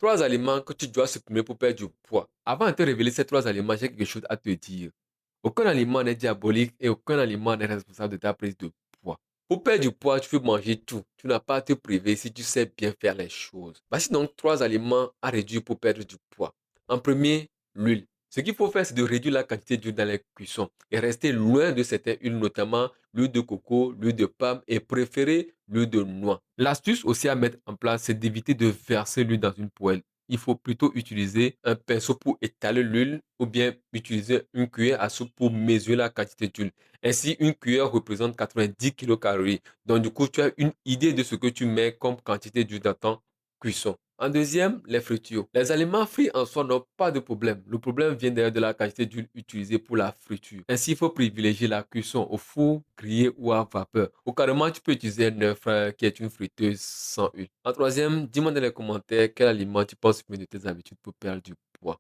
3 aliments que tu dois supprimer pour perdre du poids. Avant de te révéler ces 3 aliments, j'ai quelque chose à te dire. Aucun aliment n'est diabolique et aucun aliment n'est responsable de ta prise de poids. Pour perdre du poids, tu peux manger tout. Tu n'as pas à te priver si tu sais bien faire les choses. Voici donc 3 aliments à réduire pour perdre du poids. En premier, l'huile. Ce qu'il faut faire, c'est de réduire la quantité d'huile dans les cuissons et rester loin de certaines huiles, notamment l'huile de coco, l'huile de palme et préférer l'huile de noix. L'astuce aussi à mettre en place, c'est d'éviter de verser l'huile dans une poêle. Il faut plutôt utiliser un pinceau pour étaler l'huile ou bien utiliser une cuillère à soupe pour mesurer la quantité d'huile. Ainsi, une cuillère représente 90 kilocalories. Donc, du coup, tu as une idée de ce que tu mets comme quantité d'huile dans ton cuisson. En deuxième, les fritures. Les aliments frits en soi n'ont pas de problème. Le problème vient d'ailleurs de la quantité d'huile utilisée pour la friture. Ainsi, il faut privilégier la cuisson au four, grillé ou à vapeur. Ou carrément, tu peux utiliser un œuf qui est une friteuse sans huile. En troisième, dis-moi dans les commentaires quel aliment tu penses mieux de tes habitudes pour perdre du poids.